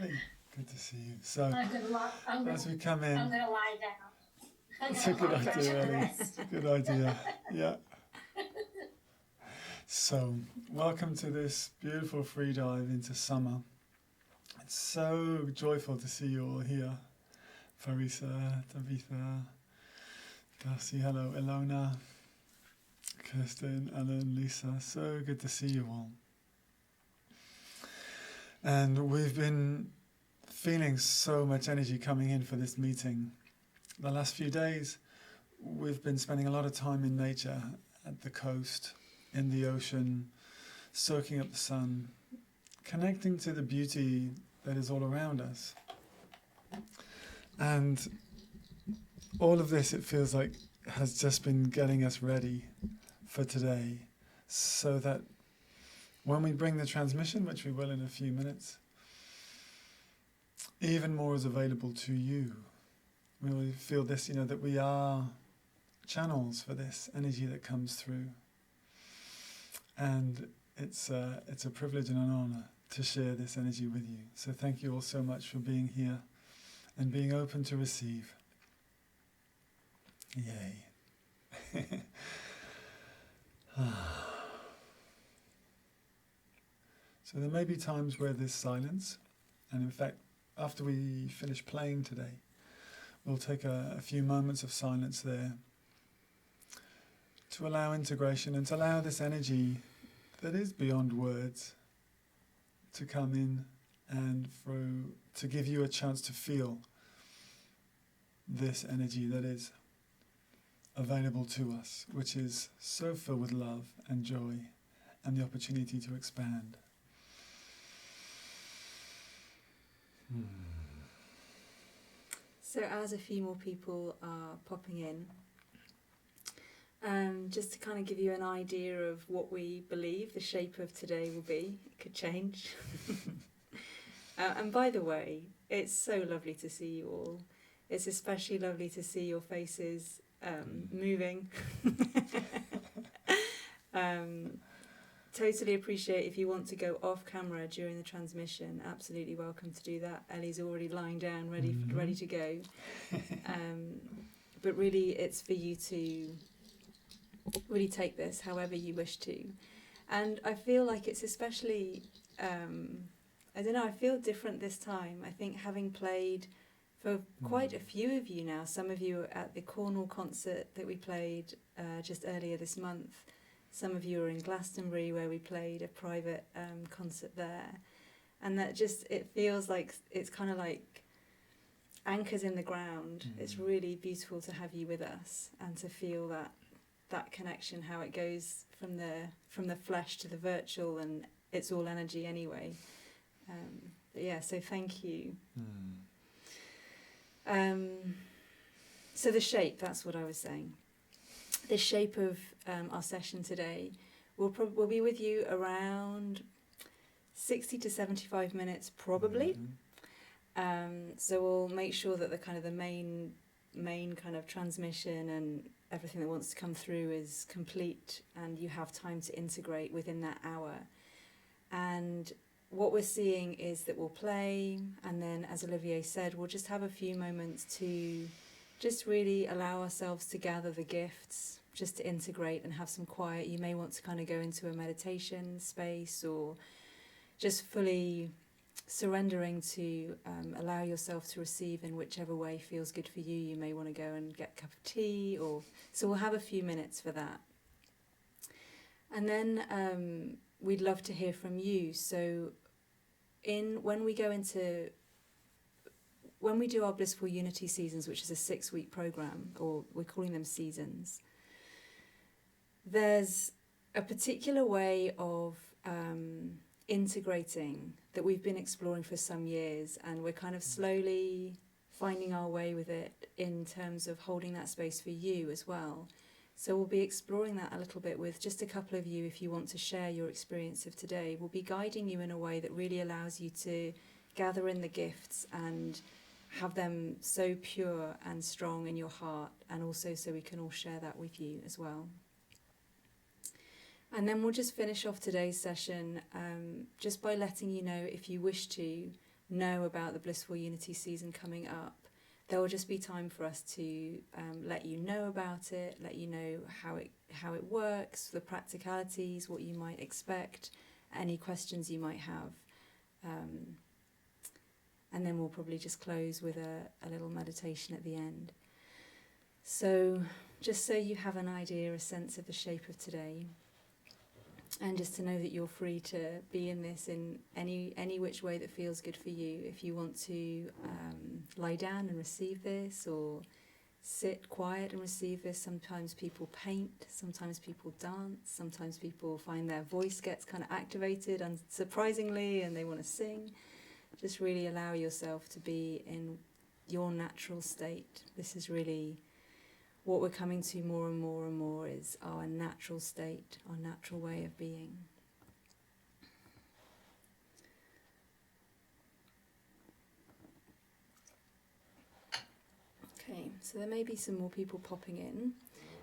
Ellie, good to see you. So, as we come I'm in, going to lie down. that's a good idea, Ellie. Good idea. Yeah. So, welcome to this beautiful free dive into summer. It's so joyful to see you all here. Farisa, Tabitha, Darcy, hello, Ilona, Kirsten, Ellen, Lisa. So good to see you all. And we've been feeling so much energy coming in for this meeting. The last few days, we've been spending a lot of time in nature, at the coast, in the ocean, soaking up the sun, connecting to the beauty that is all around us. And all of this, it feels like, has just been getting us ready for today, so that when we bring the transmission, which we will in a few minutes, even more is available to you. We feel this, that we are channels for this energy that comes through. And it's a privilege and an honor to share this energy with you. So thank you all so much for being here and being open to receive. Yay. So there may be times where there's silence, and in fact, after we finish playing today, we'll take a few moments of silence there to allow integration and to allow this energy that is beyond words to come in and to give you a chance to feel this energy that is available to us, which is so filled with love and joy and the opportunity to expand. So as a few more people are popping in, just to kind of give you an idea of what we believe the shape of today will be, it could change. And by the way, it's so lovely to see you all. It's especially lovely to see your faces moving. Totally appreciate if you want to go off camera during the transmission. Absolutely welcome to do that. Ellie's already lying down, ready to go. But really, it's for you to really take this however you wish to. And I feel like it's especially, I don't know, I feel different this time. I think having played for quite a few of you now, some of you at the Cornwall concert that we played just earlier this month. Some of you are in Glastonbury where we played a private concert there. And that just, it feels like it's kind of like anchors in the ground. It's really beautiful to have you with us and to feel that connection, how it goes from the flesh to the virtual, and it's all energy anyway. But yeah, so thank you. So the shape, that's what I was saying. The shape of our session today, we'll be with you around 60 to 75 minutes probably. So we'll make sure that the main kind of transmission and everything that wants to come through is complete, and you have time to integrate within that hour. And what we're seeing is that we'll play, and then, as Olivier said, we'll just have a few moments to just really allow ourselves to gather the gifts, just to integrate and have some quiet. You may want to kind of go into a meditation space, or just fully surrendering to allow yourself to receive in whichever way feels good for you. You may want to go and get a cup of tea, so we'll have a few minutes for that. And then we'd love to hear from you. So when we do our Blissful Unity seasons, which is a 6-week program, or we're calling them seasons, there's a particular way of integrating that we've been exploring for some years, and we're kind of slowly finding our way with it in terms of holding that space for you as well. So we'll be exploring that a little bit with just a couple of you. If you want to share your experience of today, we'll be guiding you in a way that really allows you to gather in the gifts and have them so pure and strong in your heart, and also so we can all share that with you as well. And then we'll just finish off today's session just by letting you know, if you wish to, know about the Blissful Unity season coming up, there will just be time for us to let you know about it, let you know how it works, the practicalities, what you might expect, any questions you might have. And then we'll probably just close with a little meditation at the end. So just so you have an idea, a sense of the shape of today, and just to know that you're free to be in this in any which way that feels good for you. If you want to lie down and receive this, or sit quiet and receive this. Sometimes people paint, sometimes people dance, sometimes people find their voice gets kind of activated unsurprisingly and they want to sing. Just really allow yourself to be in your natural state. This is really what we're coming to more and more and more, is our natural state, our natural way of being. Okay, so there may be some more people popping in,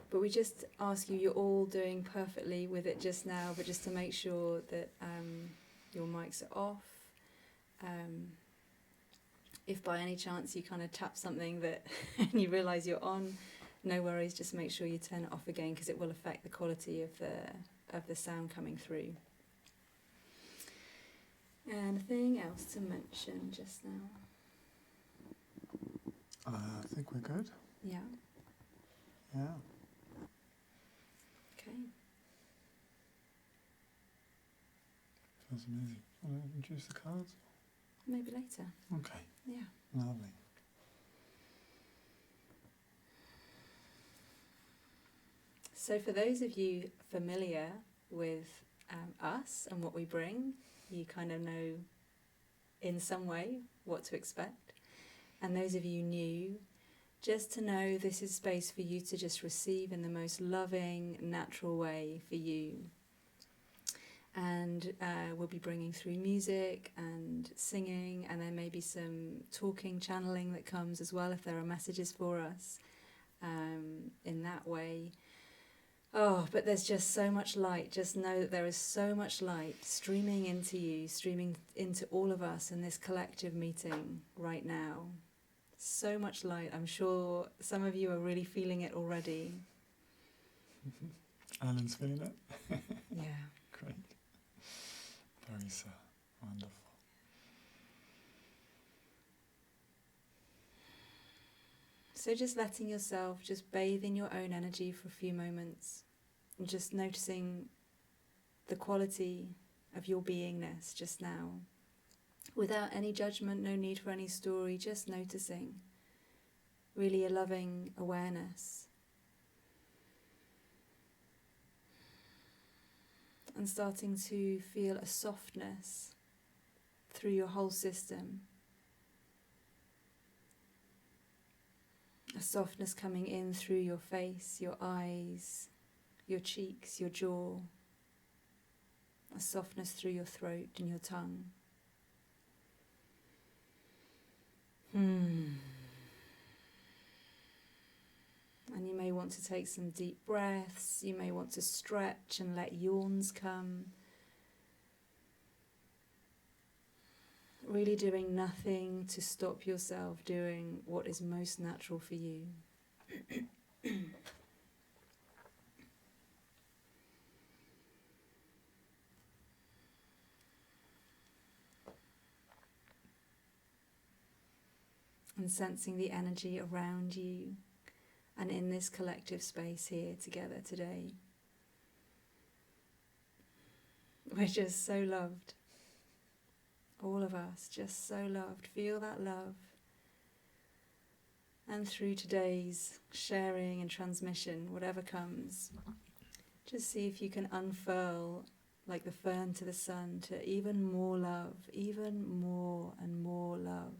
but we just ask you, you're all doing perfectly with it just now, but just to make sure that your mics are off. If by any chance you kind of tap something that and you realise you're on, no worries, just make sure you turn it off again, because it will affect the quality of the sound coming through. Anything else to mention just now? I think we're good. Yeah. Yeah. Okay. Feels amazing. Want to introduce the cards? Maybe later. Okay. Yeah. Lovely. So for those of you familiar with us and what we bring, you kind of know in some way what to expect. And those of you new, just to know this is space for you to just receive in the most loving, natural way for you. And we'll be bringing through music and singing, and there may be some talking, channeling that comes as well if there are messages for us in that way. Oh, but there's just so much light. Just know that there is so much light streaming into you, streaming into all of us in this collective meeting right now. So much light. I'm sure some of you are really feeling it already. Alan's feeling it? Yeah. Great. Very so. Wonderful. So just letting yourself just bathe in your own energy for a few moments, and just noticing the quality of your beingness just now. Without any judgment, no need for any story, just noticing. Really a loving awareness. And starting to feel a softness through your whole system. A softness coming in through your face, your eyes, your cheeks, your jaw. A softness through your throat and your tongue. And you may want to take some deep breaths. You may want to stretch and let yawns come. Really doing nothing to stop yourself doing what is most natural for you. And sensing the energy around you and in this collective space here together today. We're just so loved. All of us, just so loved. Feel that love. And through today's sharing and transmission, whatever comes, just see if you can unfurl, like the fern to the sun, to even more love, even more and more love.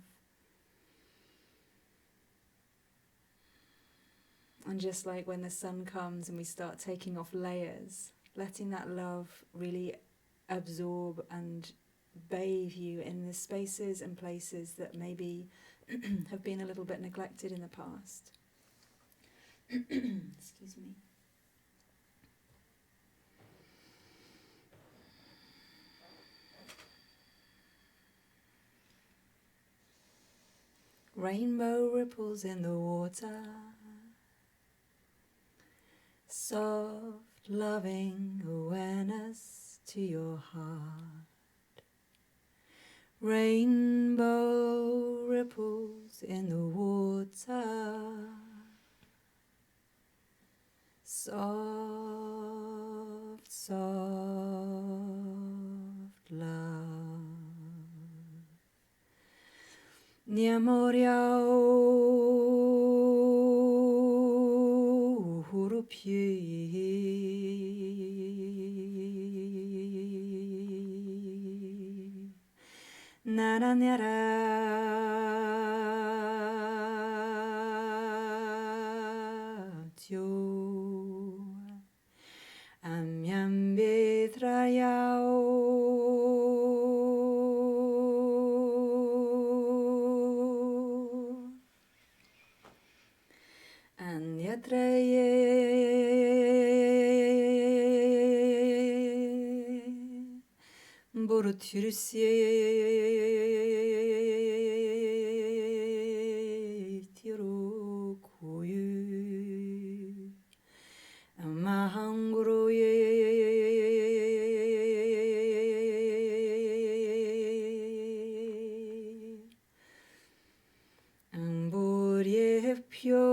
And just like when the sun comes and we start taking off layers, letting that love really absorb and bathe you in the spaces and places that maybe have been a little bit neglected in the past. Excuse me. rainbow ripples in the water. Soft, loving awareness to your heart. Rainbow ripples in the water. Soft, soft love. Nyamoriao hurupi. Naranyara tio. Amyambetrayao Anyatraye Borutursiye Tirokoyu Mahanguruye Amburyepyo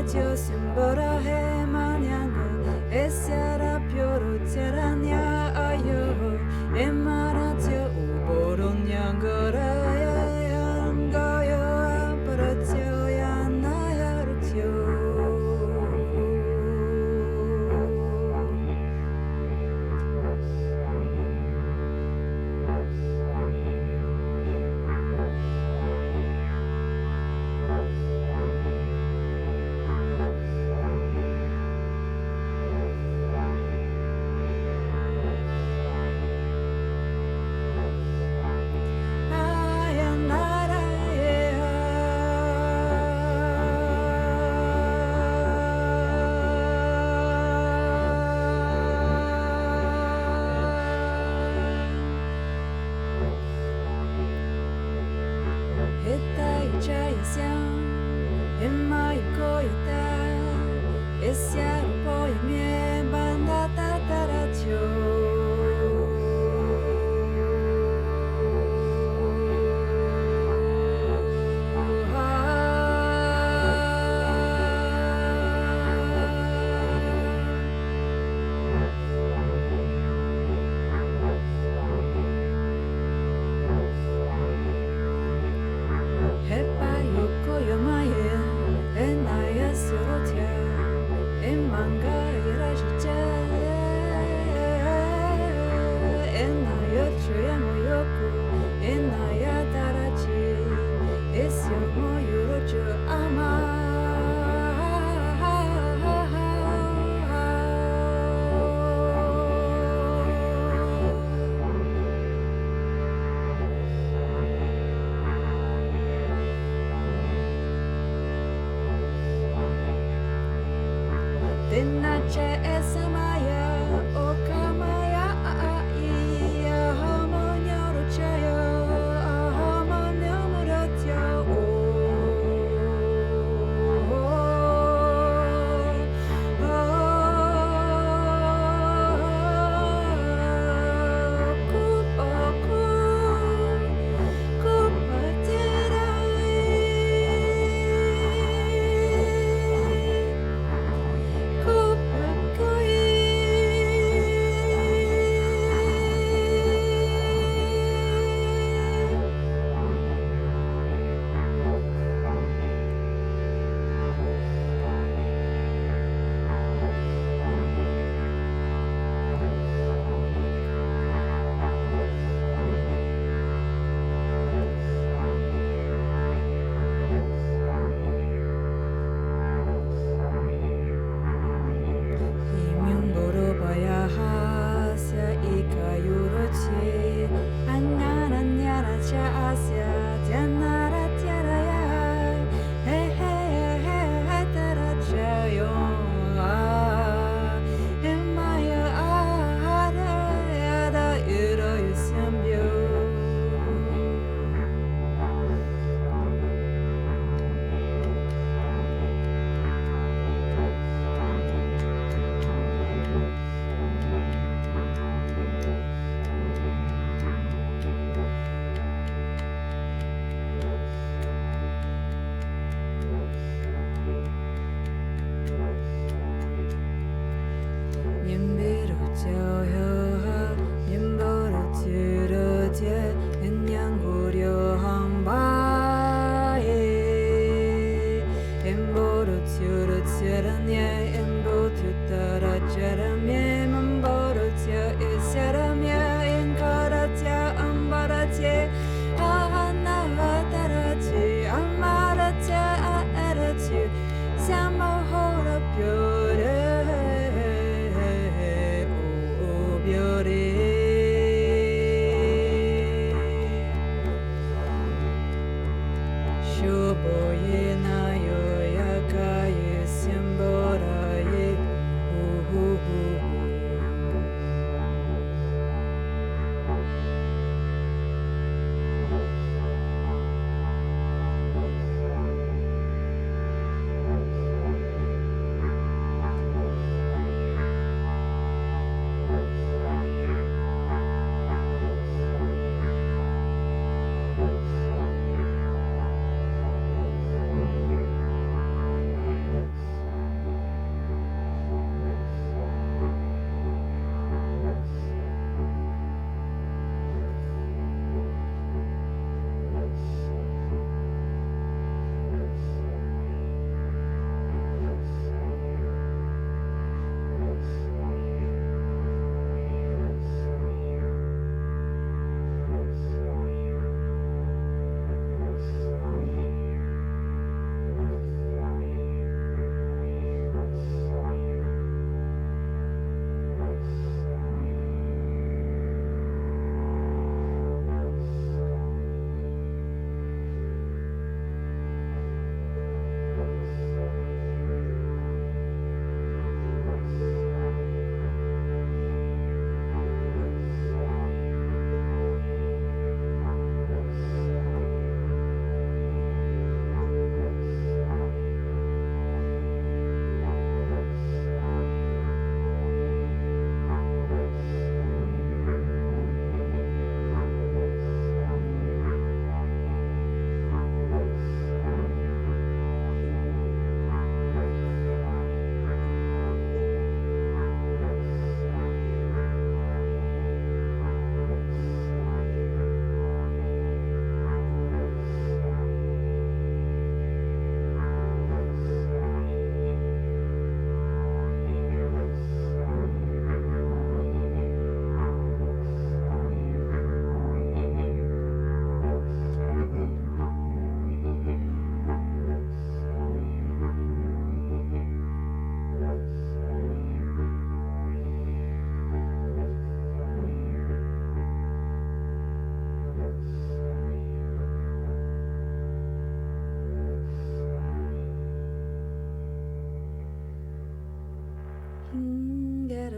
maratio simbora he manianga esiara pioro tirania ayo e maratio uboro nyangora yangayo aparatio yanayartio.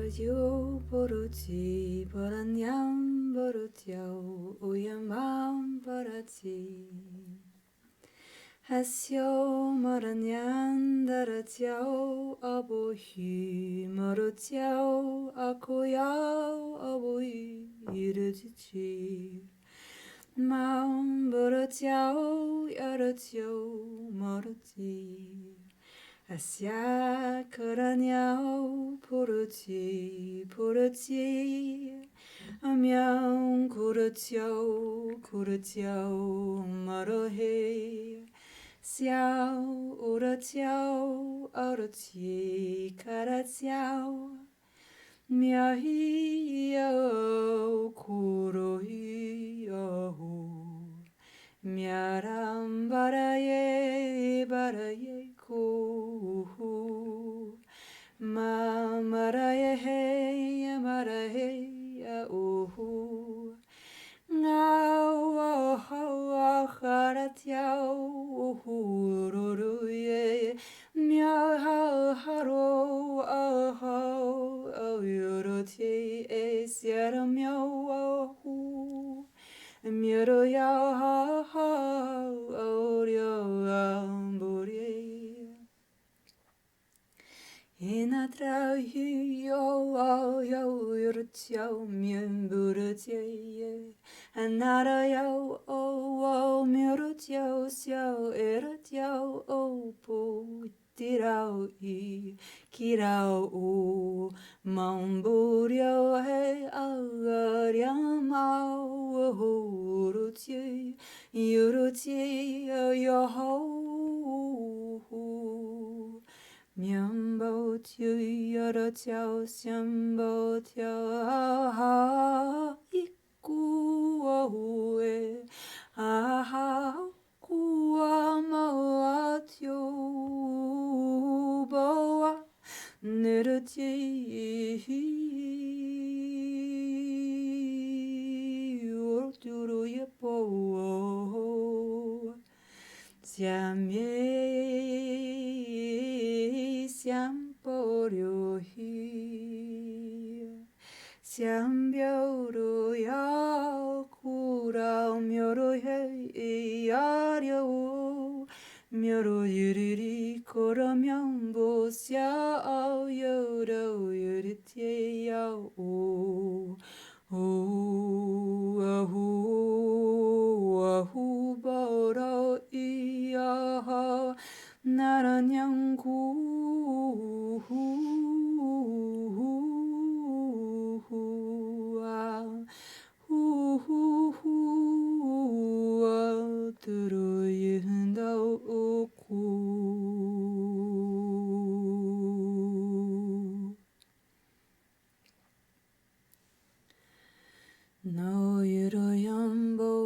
Borotio, boroti, boranyam, borotio, uyamam, boroti. Hasyo, moranyan, daratiao, abohi, morotiao, akoyao, abohi, irutichi. Mam, borotiao, yarotio, moroti. Asya karanyao puruti puruti amyang kurutiao marohe xiao uratiao aruti karatiao miahiao kurohiao miaram baraye kuhu maraye ya uhu ngao haratiao uhuruye miao haro ahao yorote esiara miao Miro yao ha ha orio amburi Inatra yo yurtio miemburutie Anara yo o mirutio sio erutio o pu tirao I kirao u mamburio he agariamao yurutie yo ho Myambo tu yoro tiao syambo tiao ha iku ahue aha kua maua tio boa neruti urturu yepo Siambioru ya kurao myoru hei yario myoru yuriri koro myambo siao yoro yuritie yao ahu boro iya naranyangku No yuroyambo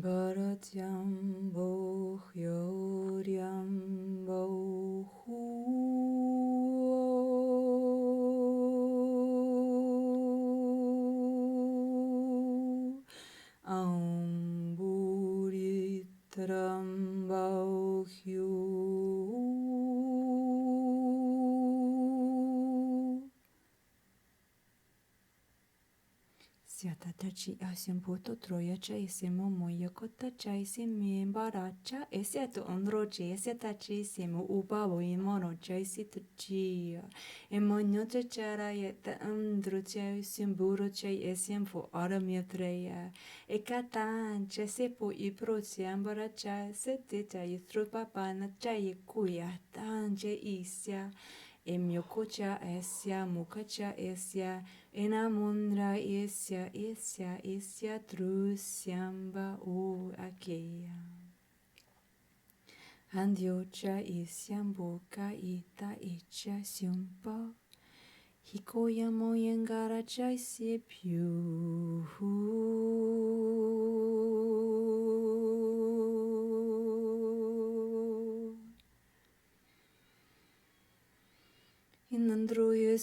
Bharatyambo hyoryambo hu Amburitrambo hyu Siatatachi asimputo troyacha isimo moyakotacha isimi baracha esiato onroche esiatachi isimo ubabo imonocha isitachi emonyocha chara yeta androcha isimburocha esimfo aramyatreya ekatan chesepo iprocha ambaracha seteta istrupapana chayekuya tanje isya Emyokocha esya mukacha esya enamunra esya trusyamba u akeya Handyo cha isyambo ka ita icha syumpa. Hikoya moyengara cha isyepyu. Inandroye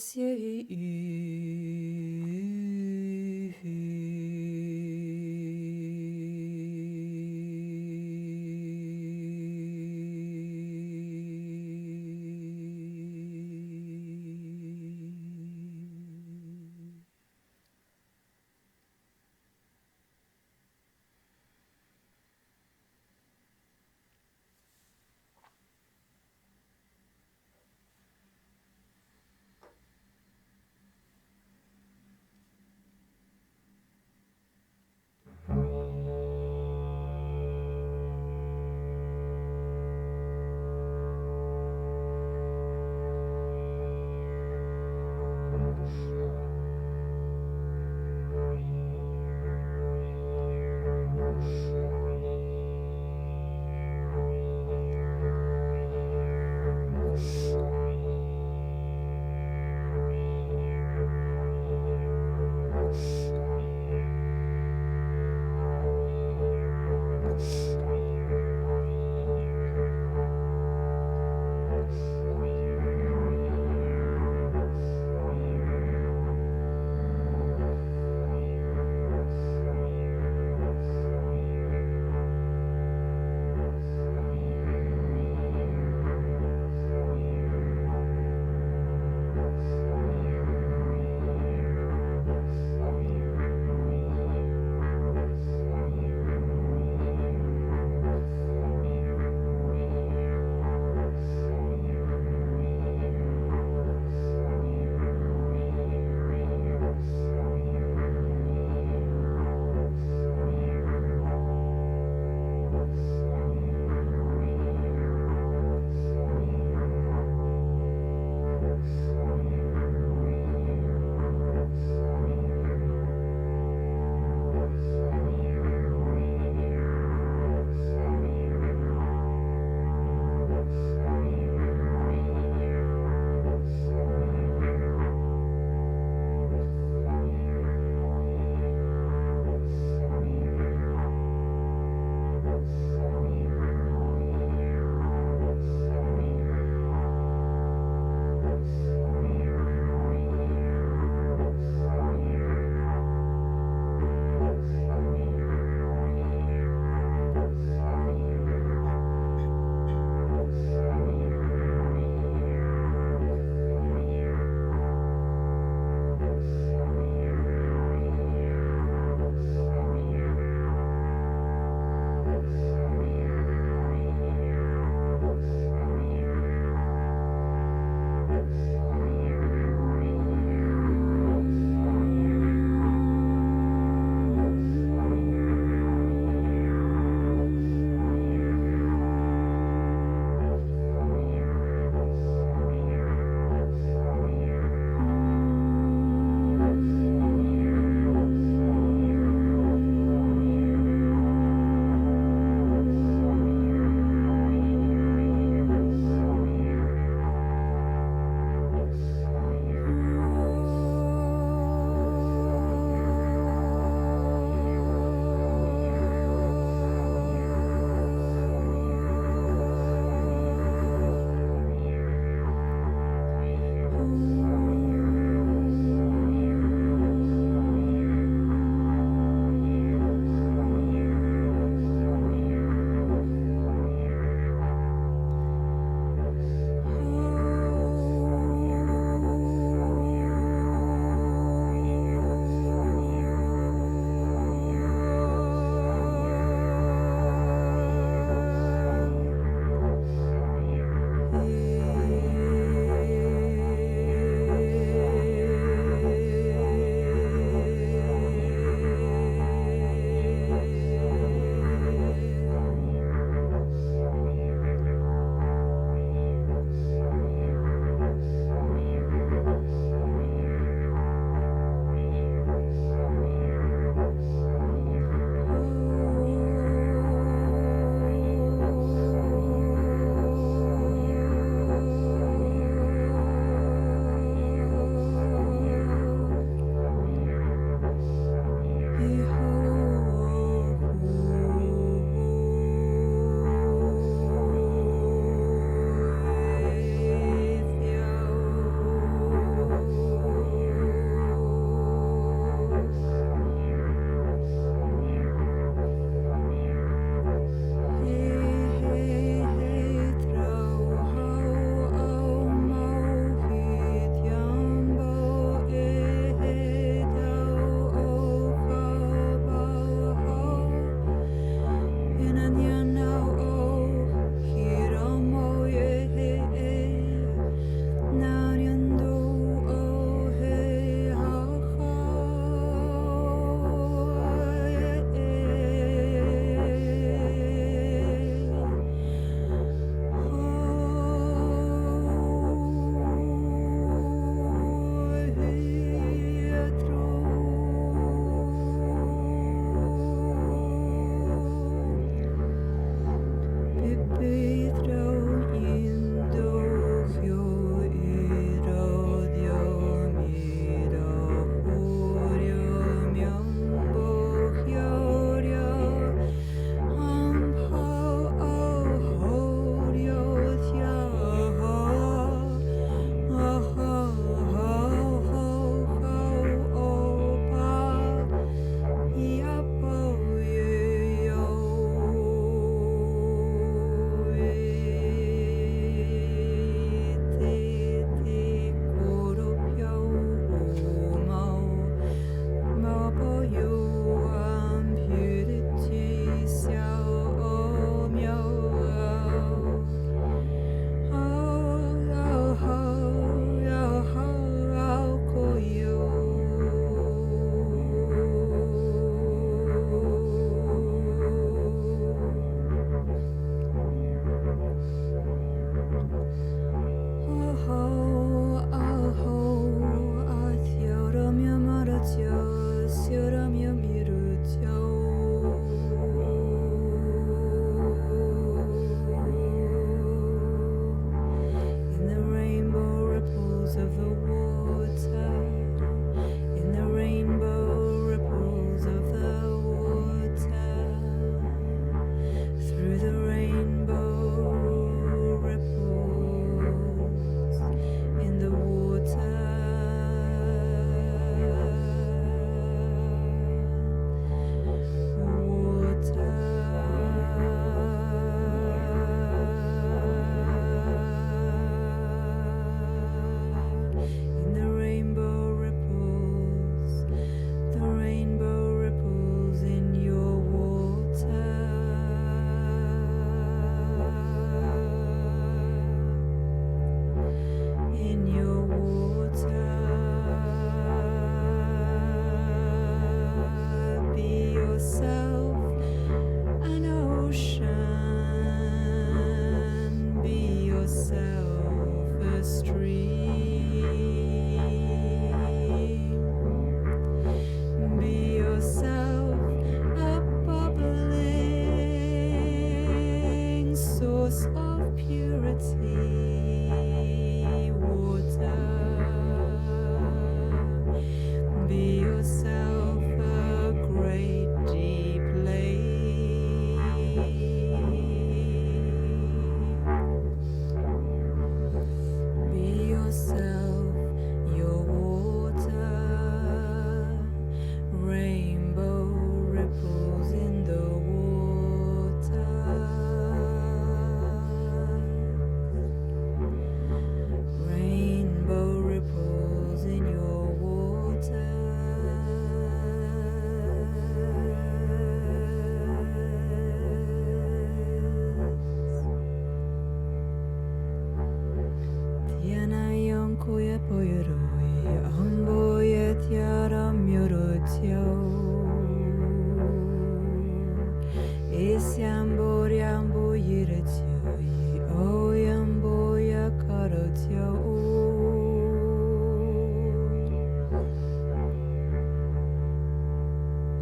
Isyambo Ryambo Yiratyo Yi Oyambo Yakarotyo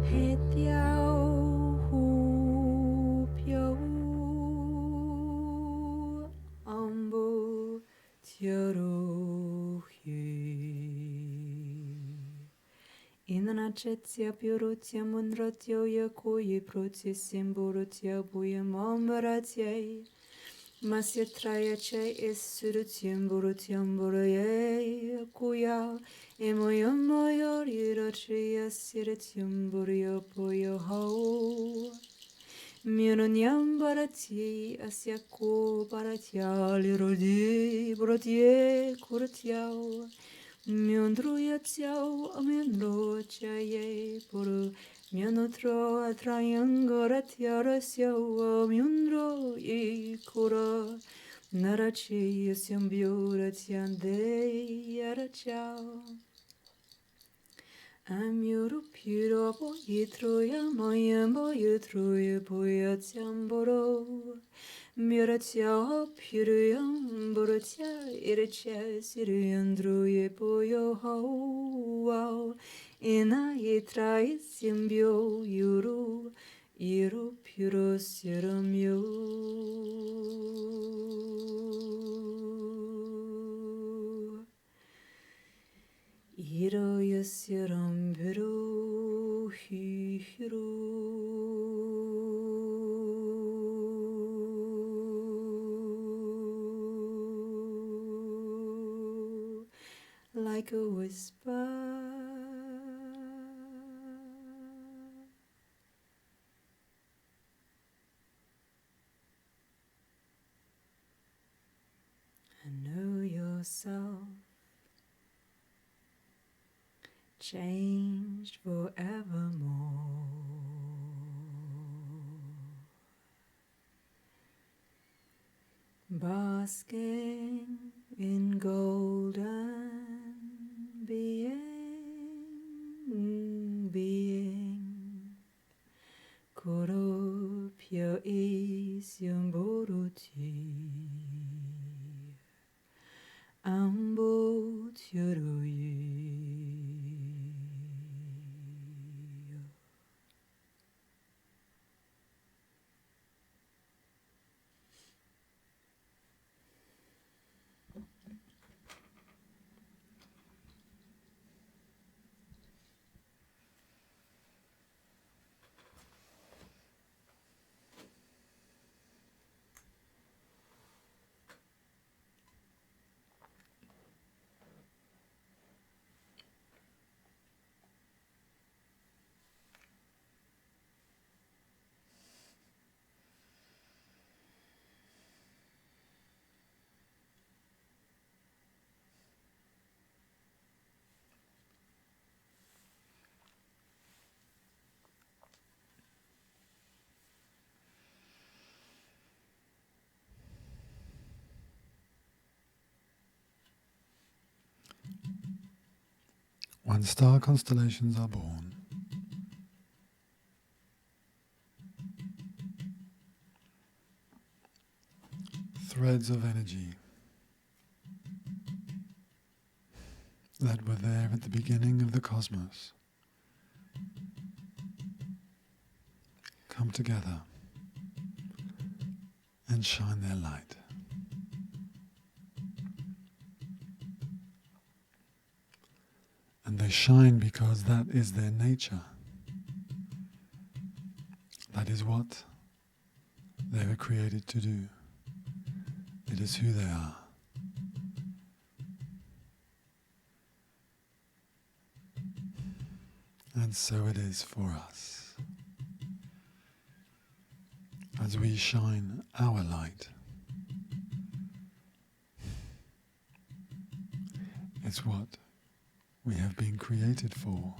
Hetyao Hu Pyo Ambo Tyoro Inanachetya Purutya Mundratyo Yakoyi Prutya Simburutya Buyam Ambaratya Masyatraya Che Isurutyam Burutyam Buraye Kuya Emoyam Mayor Yirachya Siratyam Buryo Puyo Ho Myunanyam Bharati Asyako Bharatya Lirodi Buratye Kuratyao Myundruya Tyao Amyundro Chaye Puru Myunutro Atrayangaratya Rasyao Myundro Ikura Narachi Yasyambyuratyande Yarachao Amyuru Puro Boyitruya Mayam Boyitruya Boyatyamboro Myuratyao Puruyam Buratya Iracha Siruyandruya Boyo Ho Ina Yitra Isyambyo Yuru Iru Puro Siramyo Iro Yasyaram Biru Hiru like a whisper. And know yourself changed forevermore. Basking in golden being Koro pyo isyamboruti Ambo tyoroyi When star constellations are born, threads of energy that were there at the beginning of the cosmos come together and shine their light. And they shine because that is their nature. That is what they were created to do. It is who they are. And so it is for us. As we shine our light, it's what we have been created for.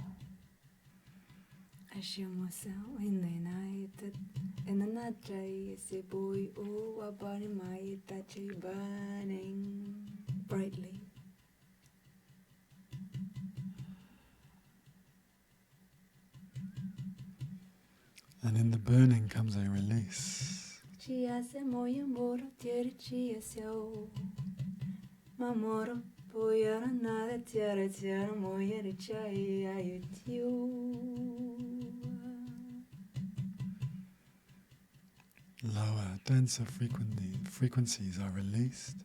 Burning brightly. And in the burning comes a release. Chia se moya moro tiere chia se o. Mamoro poyara nada tiara tiara moya de chai ayotiu. Lower, denser frequencies are released,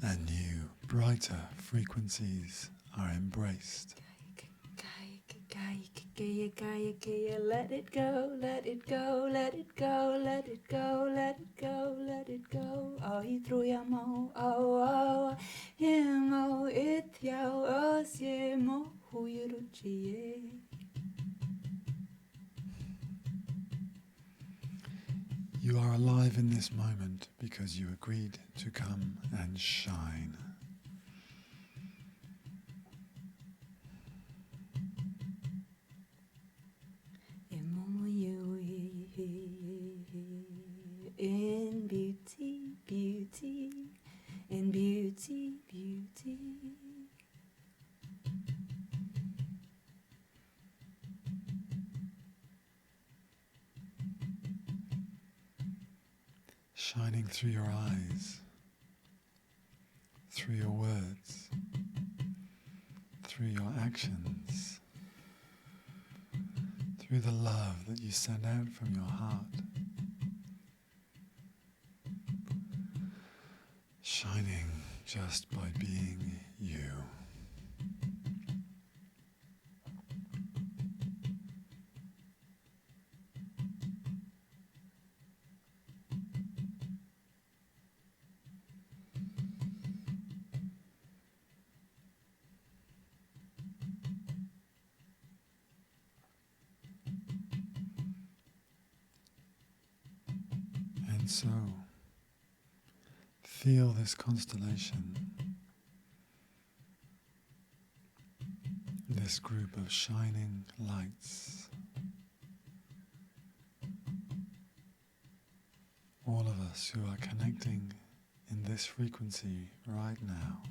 and new, brighter frequencies are embraced. Let it go, let it go, let it go, let it go, let it go, let it go. Oh, he threw ya mo, oh, him, oh, it ya, oh, sie mo, who you do, You are alive in this moment because you agreed to come and shine. In beauty, beauty, in beauty, beauty. Shining through your eyes, through your words, through your actions, through the love that you send out from your heart. Shining just by being you. And so, feel this constellation, this group of shining lights. All of us who are connecting in this frequency right now.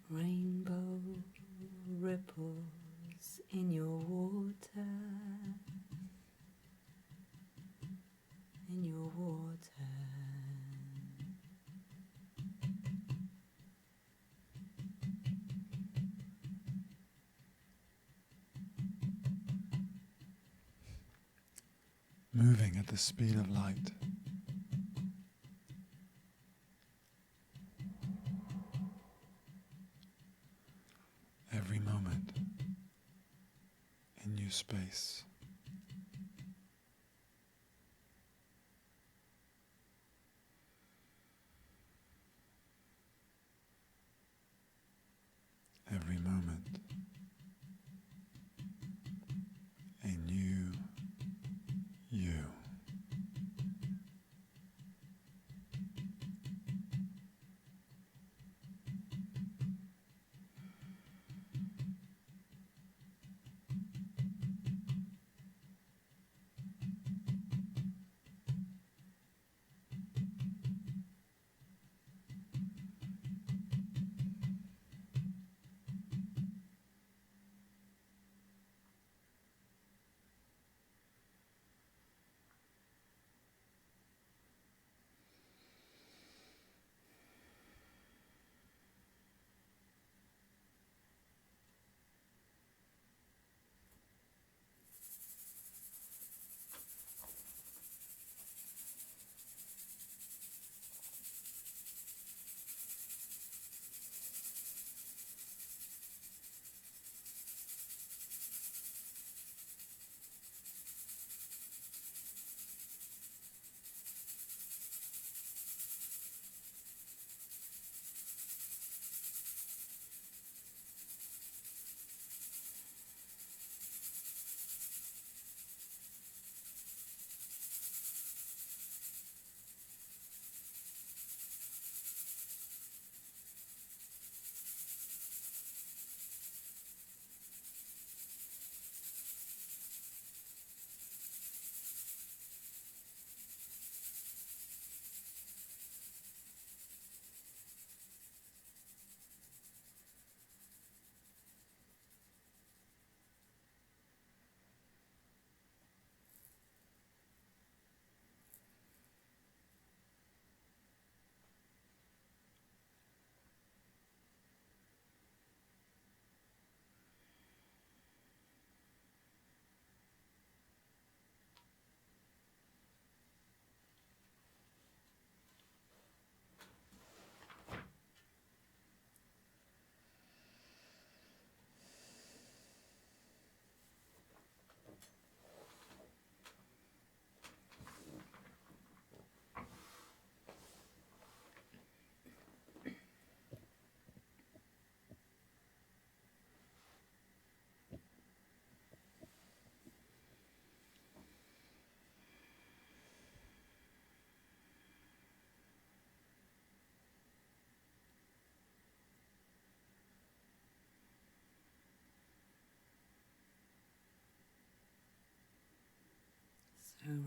Rainbow ripples in your water, in your water. Moving at the speed of light. Every moment in new space. Every moment a new you.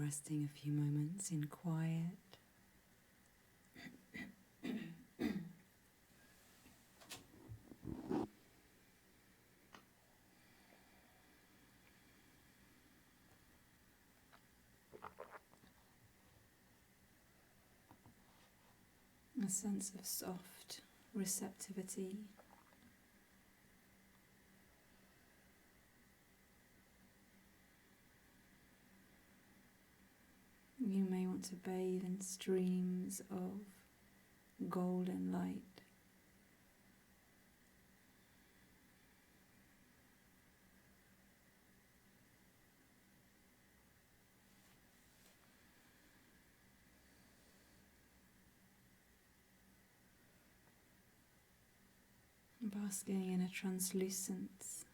resting a few moments in quiet. A sense of soft receptivity. You may want to bathe in streams of golden light. Basking in a translucence.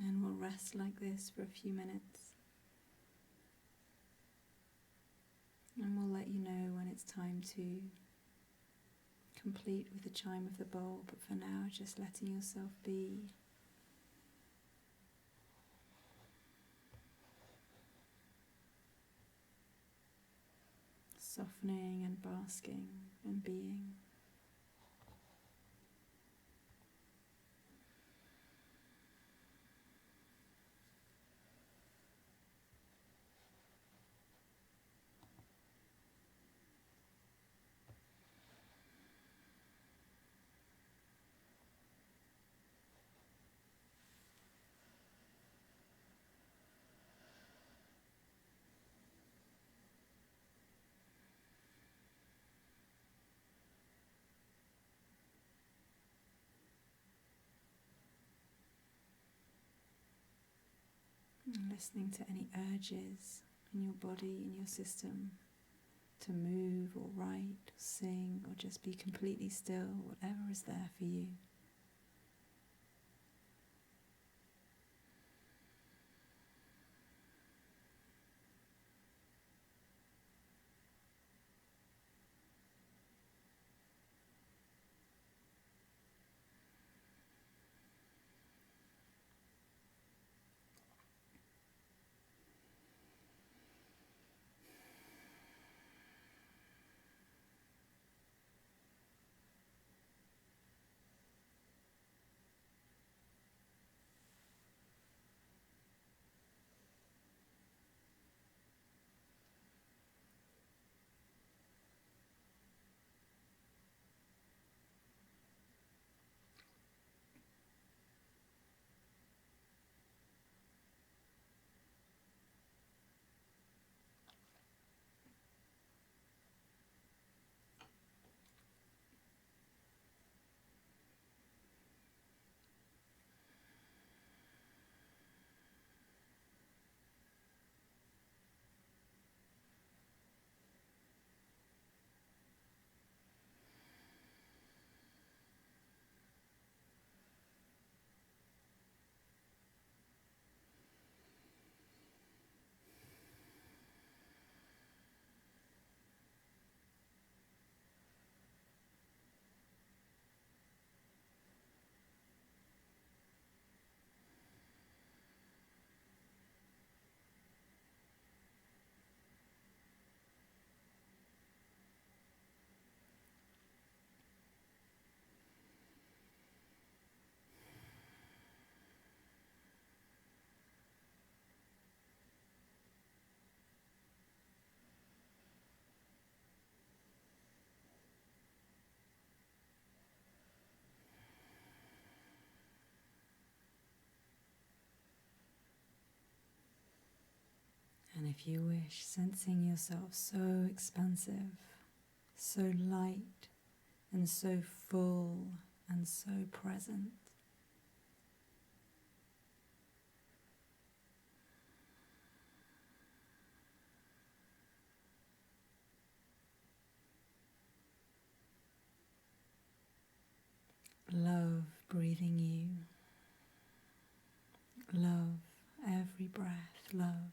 And we'll rest like this for a few minutes. And we'll let you know when it's time to complete with the chime of the bowl, but for now, just letting yourself be. Softening and basking and being. And listening to any urges in your body, in your system, to move or write, or sing, or just be completely still, whatever is there for you. And if you wish, sensing yourself so expansive, so light, and so full, and so present. Love breathing you. Love every breath. Love.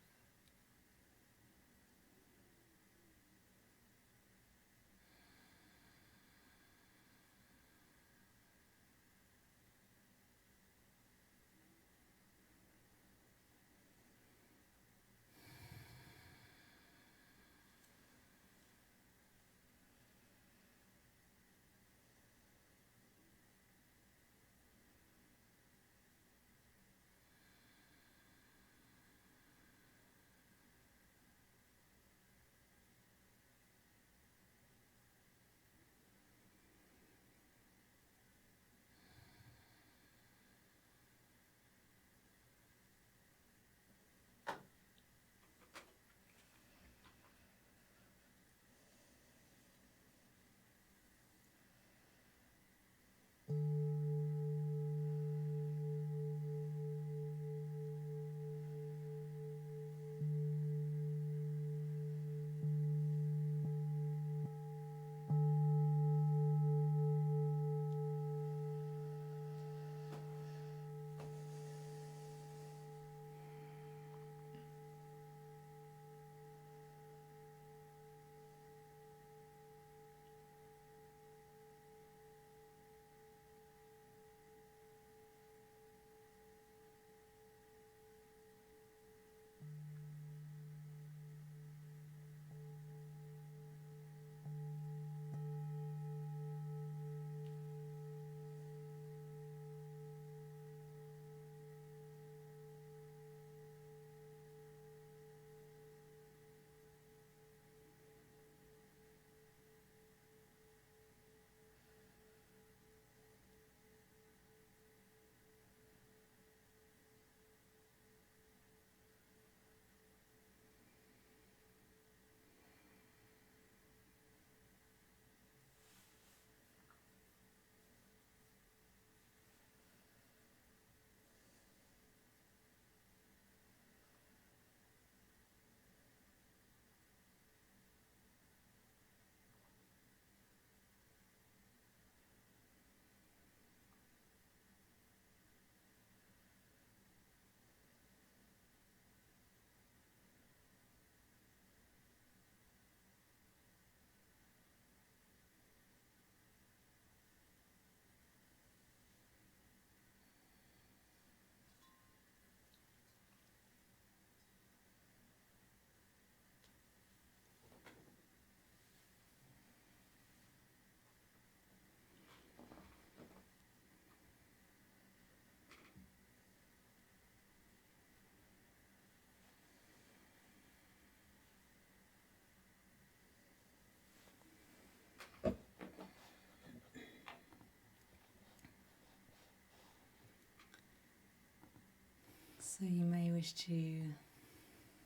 So you may wish to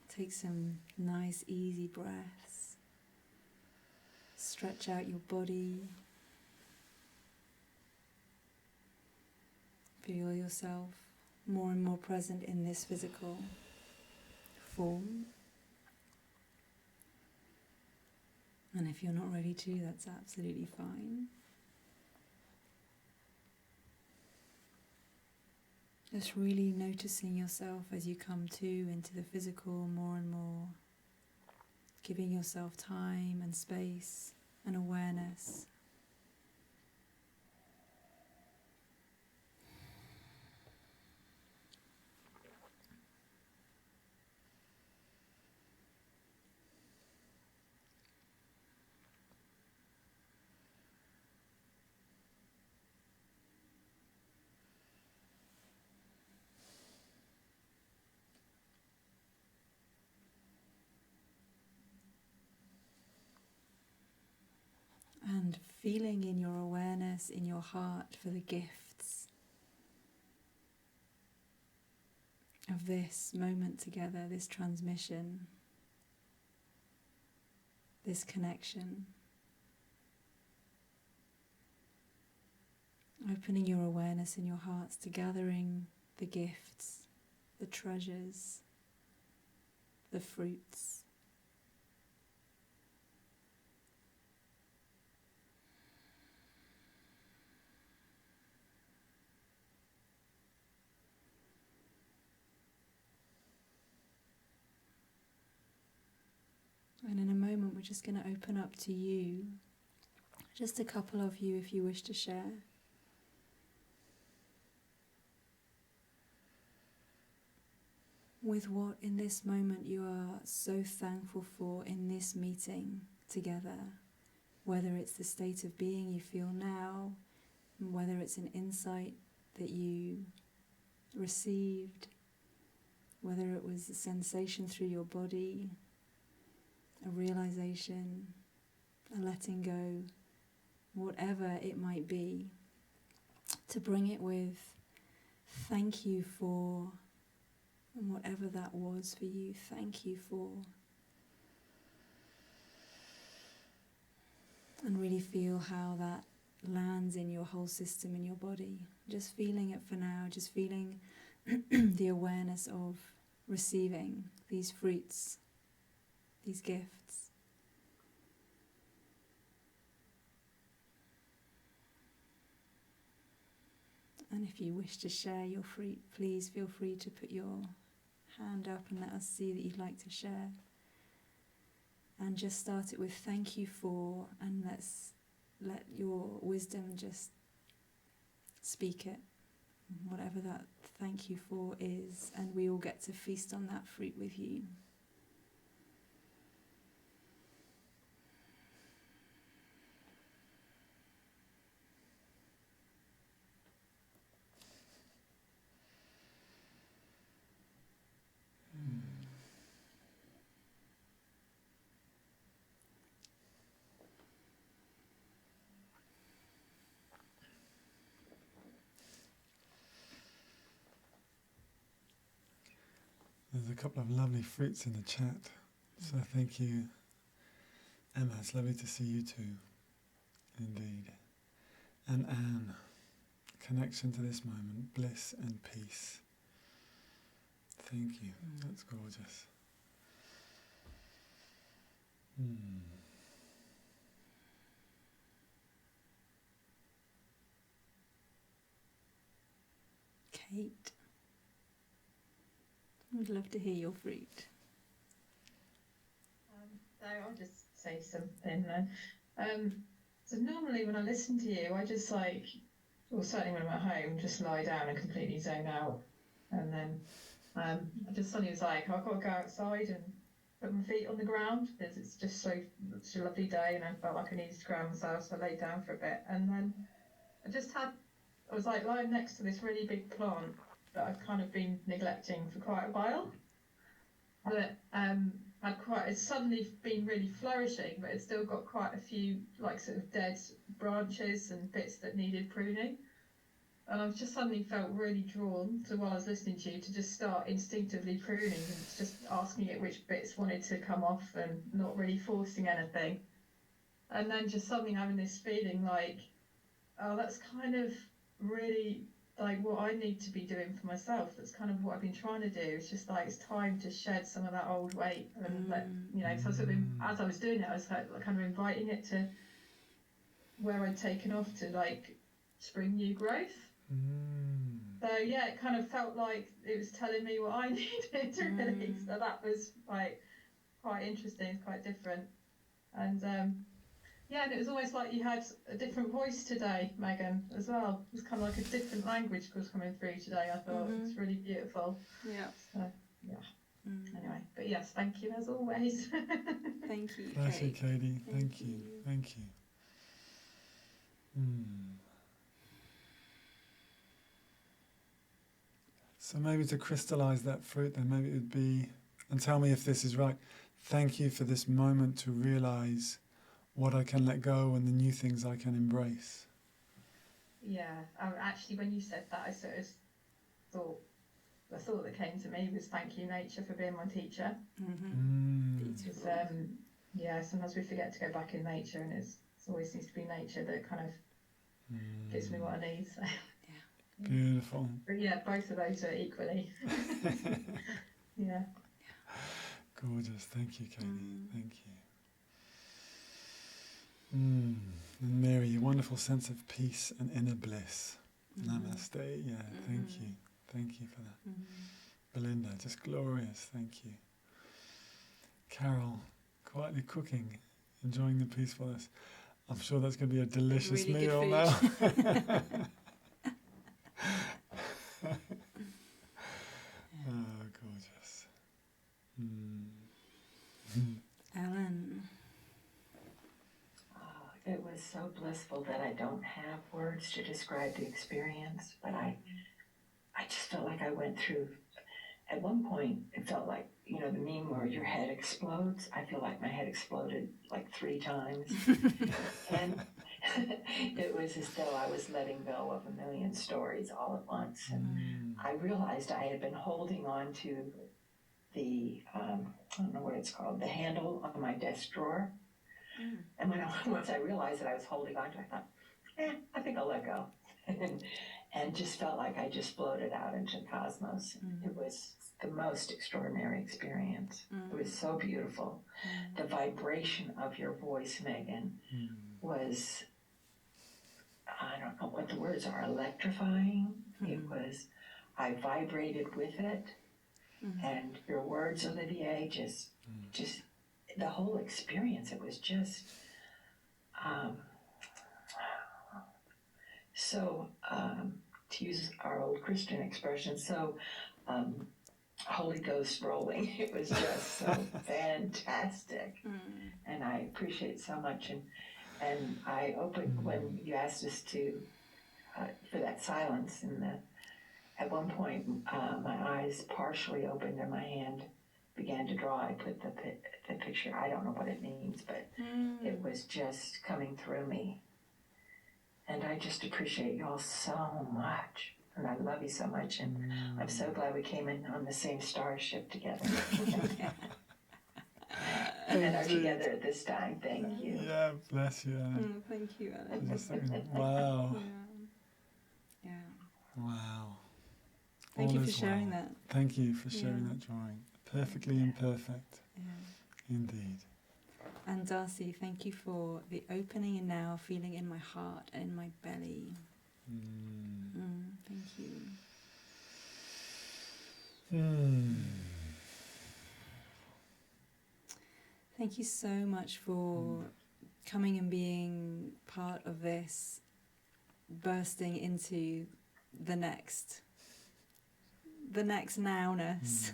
take some nice easy breaths, stretch out your body, feel yourself more and more present in this physical form. And if you're not ready to, that's absolutely fine. Just really noticing yourself as you come into the physical more and more, giving yourself time and space and awareness. And feeling in your awareness, in your heart, for the gifts of this moment together, this transmission, this connection. Opening your awareness in your hearts to gathering the gifts, the treasures, the fruits. just going to open up to you. Just a couple of you if you wish to share. With what in this moment you are so thankful for in this meeting together. Whether it's the state of being you feel now, whether it's an insight that you received, whether it was a sensation through your body, a realization, a letting go, whatever it might be, to bring it with thank you for, and whatever that was for you, thank you for. And really feel how that lands in your whole system, in your body. Just feeling it for now, just feeling the awareness of receiving these fruits, these gifts. And if you wish to share your fruit, please feel free to put your hand up and let us see that you'd like to share. And just start it with thank you for, and let your wisdom just speak it, whatever that thank you for is, and we all get to feast on that fruit with you. There's a couple of lovely fruits in the chat, so thank you, Emma. It's lovely to see you too, indeed. And Anne, connection to this moment, bliss and peace. Thank you. That's gorgeous. Kate, I'd love to hear your fruit. So I'll just say something then. So normally when I listen to you, I just or certainly when I'm at home, just lie down and completely zone out. And then I just suddenly was like, I've got to go outside and put my feet on the ground because it's just such a lovely day, and I felt like I needed to ground myself, so I laid down for a bit. And then I was like lying next to this really big plant that I've kind of been neglecting for quite a while. But it's suddenly been really flourishing, but it's still got quite a few like sort of dead branches and bits that needed pruning. And I've just suddenly felt really drawn to, while I was listening to you, to just start instinctively pruning and just asking it which bits wanted to come off and not really forcing anything. And then just suddenly having this feeling like, oh, that's kind of really like what I need to be doing for myself. That's kind of what I've been trying to do. It's just like it's time to shed some of that old weight and let, so sort of as I was doing it, I was kind of inviting it to where I'd taken off to like spring new growth. So yeah, it kind of felt like it was telling me what I needed really. So that was like quite interesting. It's quite different. And and it was almost like you had a different voice today, Megan, as well. It was kind of like a different language was coming through today. I thought it was really beautiful. Yeah. So, yeah. Anyway, but yes, thank you as always. Thank you, Bless you, Kate. Katie. Thank you. Thank you. So maybe to crystallize that fruit, then maybe it would be, and tell me if this is right, thank you for this moment to realize what I can let go and the new things I can embrace. Yeah, actually when you said that, I sort of thought, the thought that came to me was thank you, nature, for being my teacher. Because, sometimes we forget to go back in nature, and it always seems to be nature that kind of gives me what I need. So. Yeah. Beautiful. But yeah, both of those are equally. Yeah. Gorgeous. Thank you, Katie. Thank you. And Mary, a wonderful sense of peace and inner bliss. Namaste. Yeah, thank you. Thank you for that. Belinda, just glorious. Thank you. Carol, quietly cooking enjoying the peacefulness. I'm sure that's going to be a delicious Really meal good now. Oh, gorgeous. Alan. Oh, it was so blissful that I don't have words to describe the experience, but I just felt like I went through, at one point, it felt like, you know, the meme where your head explodes. I feel like my head exploded like 3 times. And it was as though I was letting go of a million stories all at once. And I realized I had been holding on to the, I don't know what it's called, the handle on my desk drawer. And once I realized that I was holding on to it, I thought, I think I'll let go. And just felt like I just floated out into the cosmos. It was the most extraordinary experience. It was so beautiful. The vibration of your voice, Megan, was, I don't know what the words are, electrifying. It was, I vibrated with it. And your words, Olivier, just the whole experience, it was just so, to use our old Christian expression, so Holy Ghost rolling. It was just so fantastic. And I appreciate so much. And I opened, when you asked us to, for that silence, at one point, my eyes partially opened and my hand began to draw. I put the picture, I don't know what it means, but it was just coming through me. And I just appreciate y'all so much. And I love you so much. And I'm so glad we came in on the same starship together. And are together at this time. Thank you. Yeah, bless you, Anna. Thank you, Alan. Wow. Yeah. Wow. Thank All you for is sharing well. that. Thank you for sharing Yeah. that drawing. Perfectly imperfect. Yeah. Indeed. And Darcy, thank you for the opening and now feeling in my heart and in my belly. Thank you. Thank you so much for coming and being part of this, bursting into the next nowness.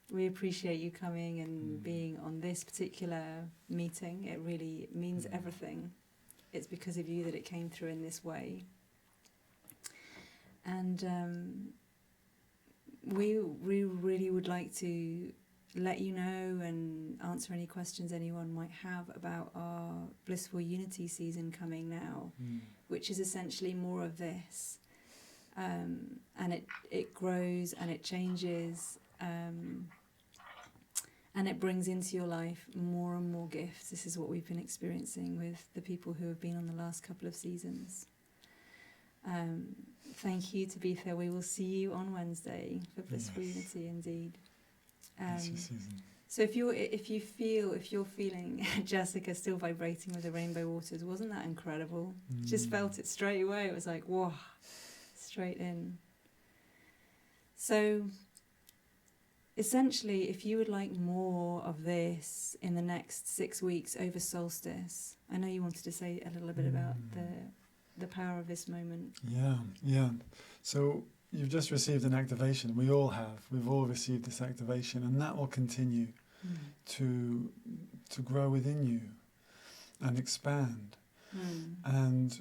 We appreciate you coming and being on this particular meeting. It really means everything. It's because of you that it came through in this way. And we really would like to let you know and answer any questions anyone might have about our Blissful Unity season coming now, which is essentially more of this. And it grows and it changes, and it brings into your life more and more gifts. This is what we've been experiencing with the people who have been on the last couple of seasons. Thank you, Tabitha. We will see you on Wednesday for Blissful Unity, indeed. So if you're feeling Jessica still vibrating with the rainbow waters, wasn't that incredible? Just felt it straight away. It was like, whoa, straight in. So essentially, if you would like more of this in the next 6 weeks over solstice, I know you wanted to say a little bit about the power of this moment. Yeah. So you've just received an activation. We all have. We've all received this activation, and that will continue to grow within you and expand. And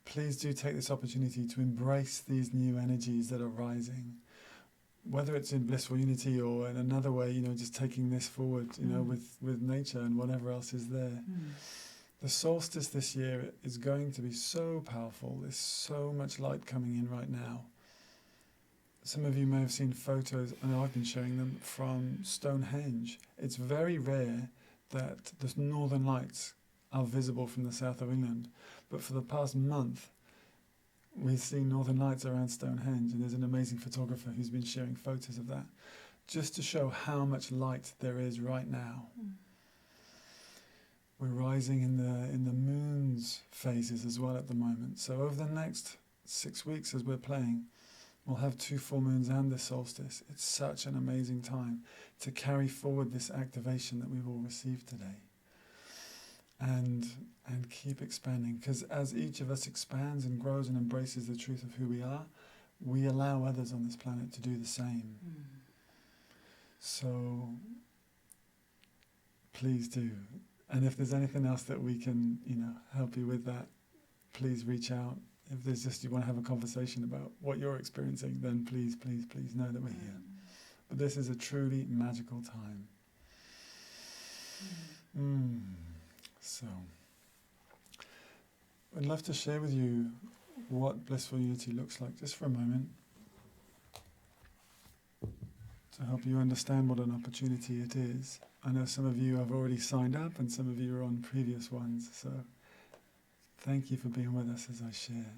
please do take this opportunity to embrace these new energies that are rising, whether it's in Blissful Unity or in another way, just taking this forward, with nature and whatever else is there. The solstice this year is going to be so powerful. There's so much light coming in right now. Some of you may have seen photos, I know I've been showing them, from Stonehenge. It's very rare that the northern lights are visible from the south of England, but for the past month we've seen northern lights around Stonehenge, and there's an amazing photographer who's been sharing photos of that, just to show how much light there is right now. We're rising in the moon's phases as well at the moment. So over the next 6 weeks as we're playing, We'll have 2 full moons and the solstice. It's such an amazing time to carry forward this activation that we've all received today. And keep expanding, because as each of us expands and grows and embraces the truth of who we are, we allow others on this planet to do the same. So please do. And if there's anything else that we can, help you with that, please reach out. If there's just you want to have a conversation about what you're experiencing, then please, please, please know that we're here. But this is a truly magical time. So, I'd love to share with you what Blissful Unity looks like, just for a moment, to help you understand what an opportunity it is. I know some of you have already signed up and some of you are on previous ones, so thank you for being with us as I share.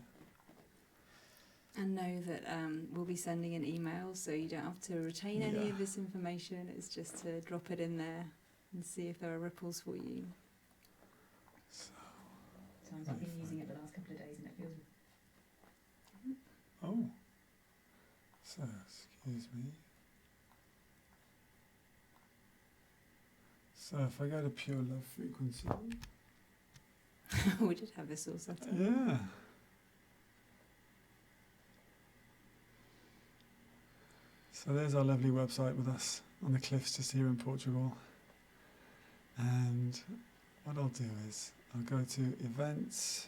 And know that we'll be sending an email, so you don't have to retain any of this information. It's just to drop it in there and see if there are ripples for you. Sounds like I've been using it the last couple of days and it feels... Oh, so excuse me. So if I go to pure love frequency. We did have this all set up. Yeah. So there's our lovely website with us on the cliffs just here in Portugal. And what I'll do is I'll go to events.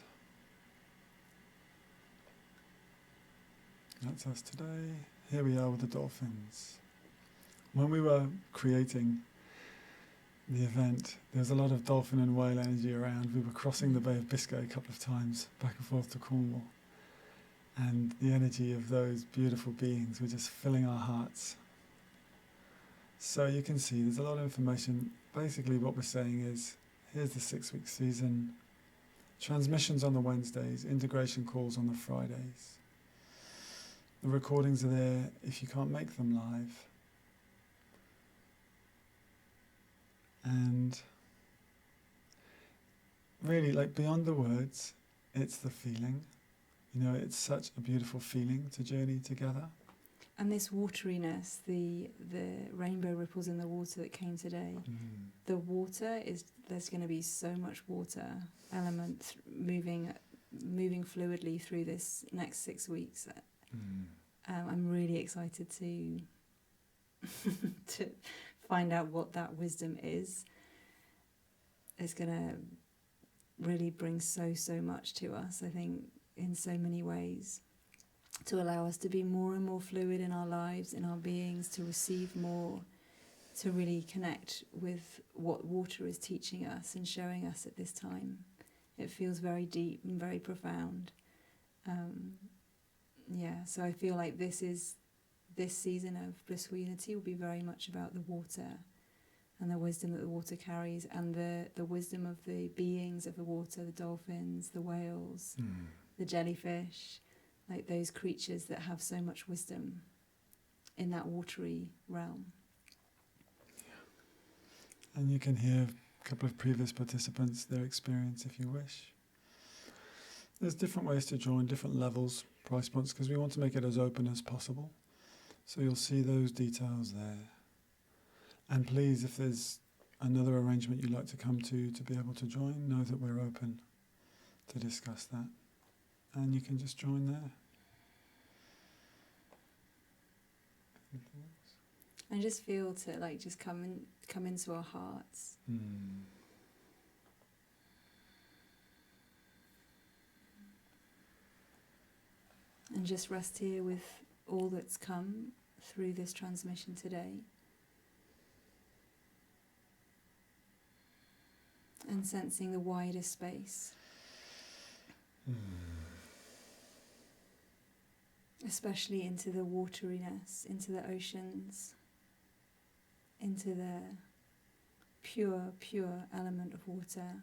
That's us today. Here we are with the dolphins. When we were creating the event, there was a lot of dolphin and whale energy around. We were crossing the Bay of Biscay a couple of times, back and forth to Cornwall. And the energy of those beautiful beings were just filling our hearts. So you can see there's a lot of information. Basically what we're saying is, here's the 6-week season, transmissions on the Wednesdays, integration calls on the Fridays. The recordings are there if you can't make them live. And really, like, beyond the words, it's the feeling. It's such a beautiful feeling to journey together. And this wateriness, the rainbow ripples in the water that came today, the water there's going to be so much water element moving fluidly through this next 6 weeks. I'm really excited to to find out what that wisdom is. It's going to really bring so much to us, I think, in so many ways, to allow us to be more and more fluid in our lives, in our beings, to receive more, to really connect with what water is teaching us and showing us at this time. It feels very deep and very profound. So I feel like this season of Blissful Unity will be very much about the water and the wisdom that the water carries, and the wisdom of the beings of the water, the dolphins, the whales, the jellyfish, like those creatures that have so much wisdom in that watery realm. And you can hear a couple of previous participants, their experience if you wish. There's different ways to join, different levels, price points, because we want to make it as open as possible. So you'll see those details there. And please, if there's another arrangement you'd like to come to be able to join, know that we're open to discuss that. And you can just join there. I just feel to just come into our hearts. And just rest here with all that's come through this transmission today. And sensing the wider space. Especially into the wateriness, into the oceans, into the pure element of water,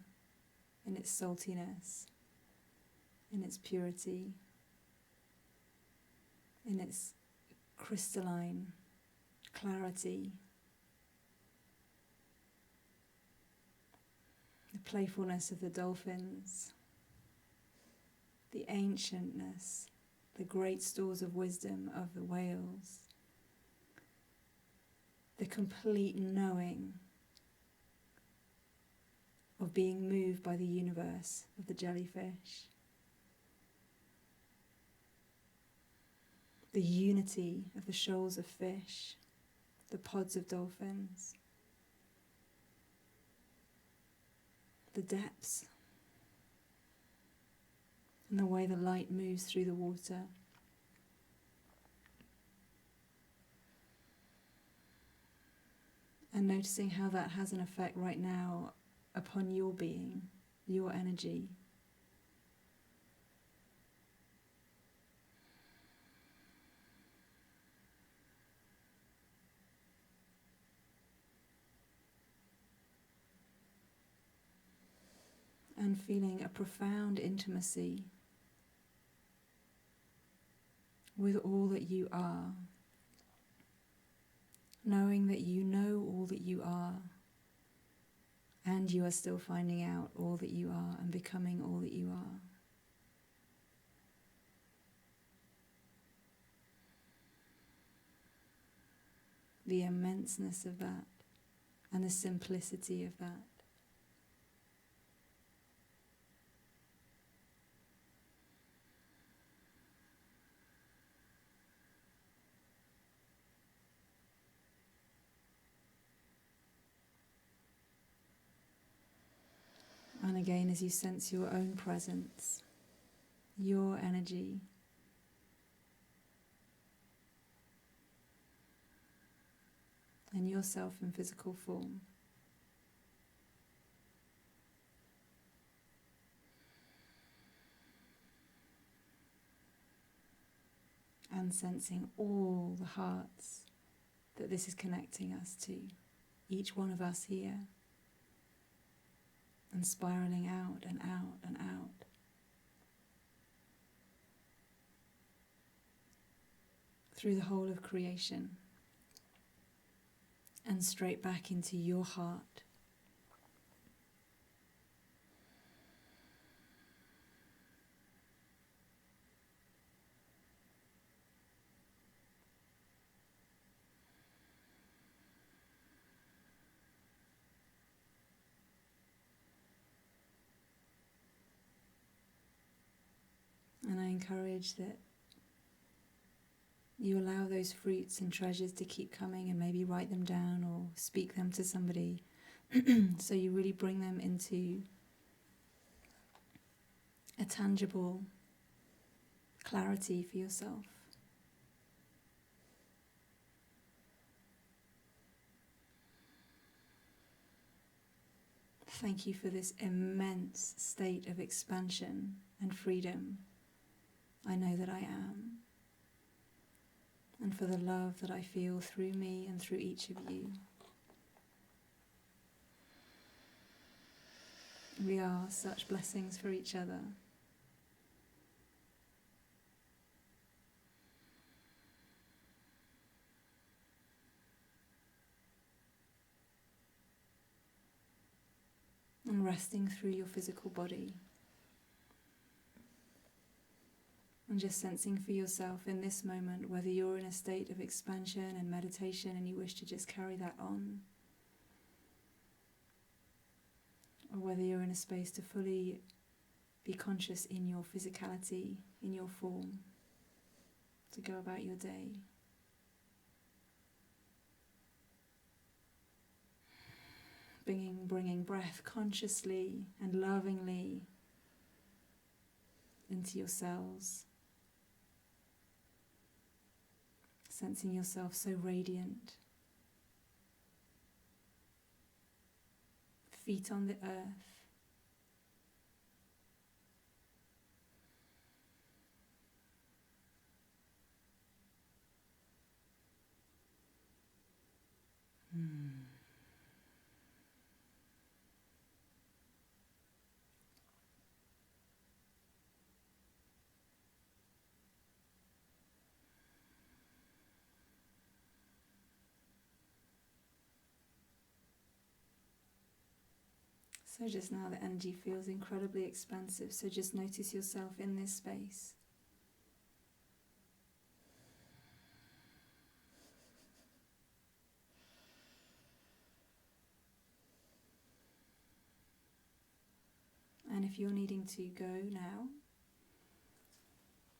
in its saltiness, in its purity, in its crystalline clarity, the playfulness of the dolphins, the ancientness the great stores of wisdom of the whales, the complete knowing of being moved by the universe of the jellyfish, the unity of the shoals of fish, the pods of dolphins, the depths, and the way the light moves through the water. And noticing how that has an effect right now upon your being, your energy. And feeling a profound intimacy with all that you are, knowing that you know all that you are, and you are still finding out all that you are and becoming all that you are. The immenseness of that and the simplicity of that. And again, as you sense your own presence, your energy, and yourself in physical form, and sensing all the hearts that this is connecting us to, each one of us here, and spiraling out and out and out. Through the whole of creation and straight back into your heart. And I encourage that you allow those fruits and treasures to keep coming, and maybe write them down or speak them to somebody so you really bring them into a tangible clarity for yourself. Thank you for this immense state of expansion and freedom I know that I am, and for the love that I feel through me and through each of you. We are such blessings for each other. And resting through your physical body. And just sensing for yourself in this moment whether you're in a state of expansion and meditation and you wish to just carry that on, or whether you're in a space to fully be conscious in your physicality, in your form, to go about your day. Bringing breath consciously and lovingly into your cells. Sensing yourself so radiant. Feet on the earth. So just now the energy feels incredibly expansive, so just notice yourself in this space. And if you're needing to go now,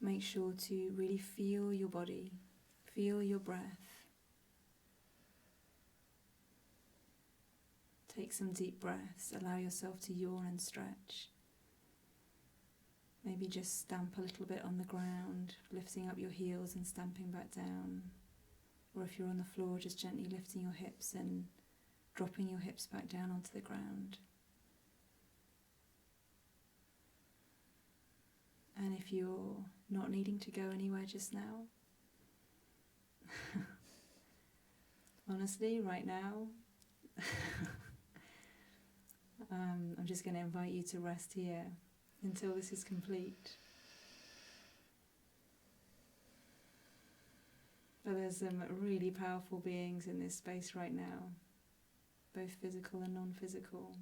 make sure to really feel your body, feel your breath. Take some deep breaths, allow yourself to yawn and stretch. Maybe just stamp a little bit on the ground, lifting up your heels and stamping back down. Or if you're on the floor, just gently lifting your hips and dropping your hips back down onto the ground. And if you're not needing to go anywhere just now, honestly, right now, I'm just going to invite you to rest here until this is complete. But there's some really powerful beings in this space right now, both physical and non-physical,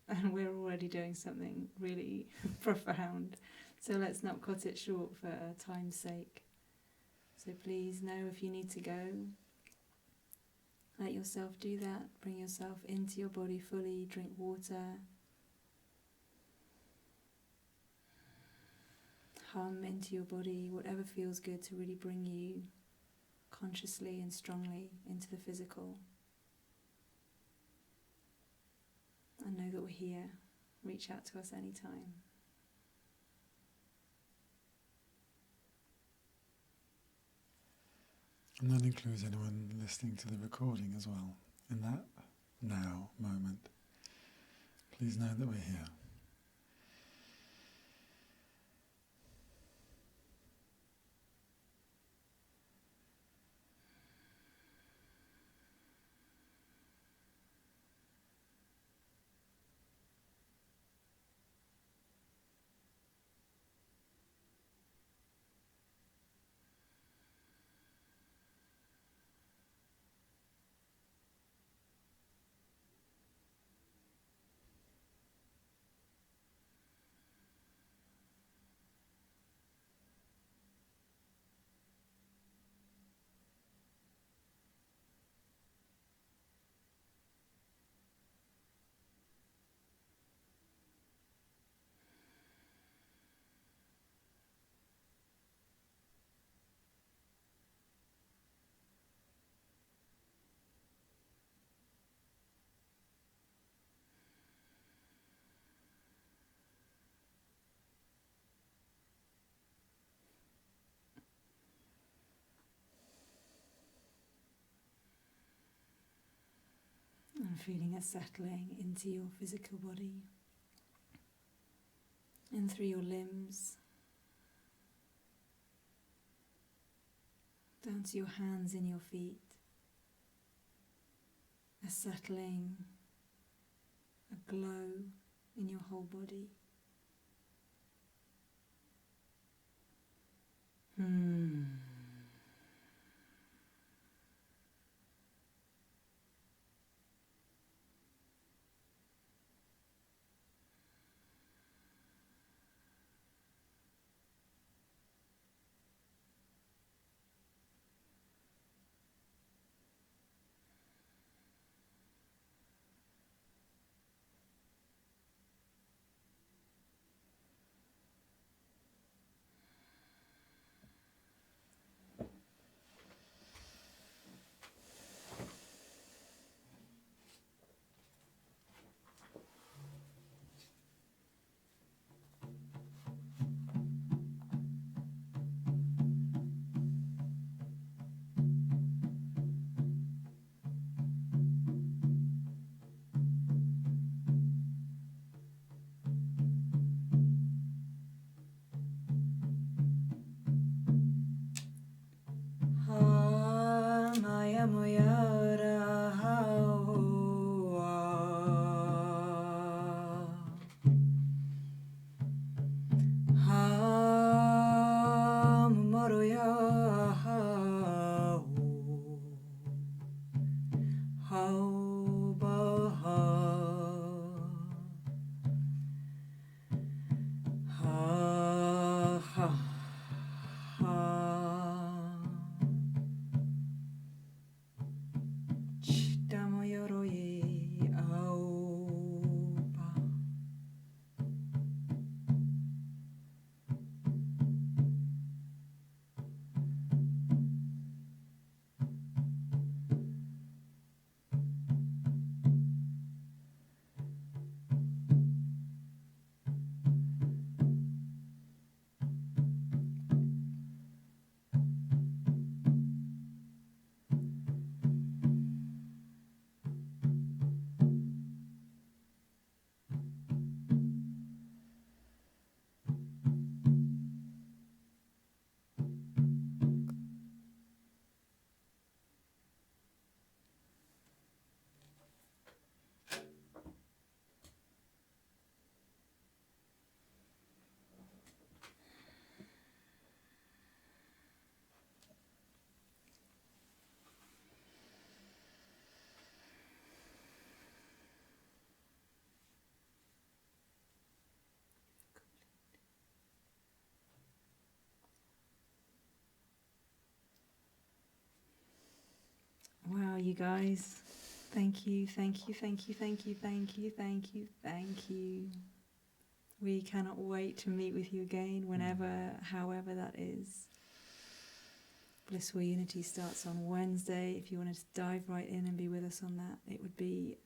and we're already doing something really profound. So let's not cut it short for time's sake. So please know if you need to go, let yourself do that. Bring yourself into your body fully, drink water. Hum into your body, whatever feels good to really bring you consciously and strongly into the physical. And know that we're here. Reach out to us anytime. And that includes anyone listening to the recording as well. In that now moment, please know that we're here. And feeling it settling into your physical body and through your limbs, down to your hands and your feet. A settling, a glow in your whole body. you guys. Thank you, thank you, thank you, thank you, thank you, thank you, thank you. We cannot wait to meet with you again whenever, however that is. Blissful Unity starts on Wednesday. If you want to dive right in and be with us on that, it would be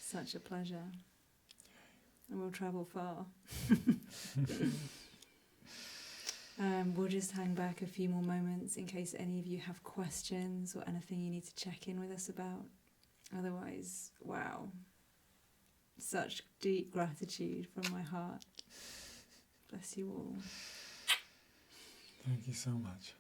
such a pleasure. And we'll travel far. We'll just hang back a few more moments in case any of you have questions or anything you need to check in with us about. Otherwise, wow. Such deep gratitude from my heart. Bless you all. Thank you so much.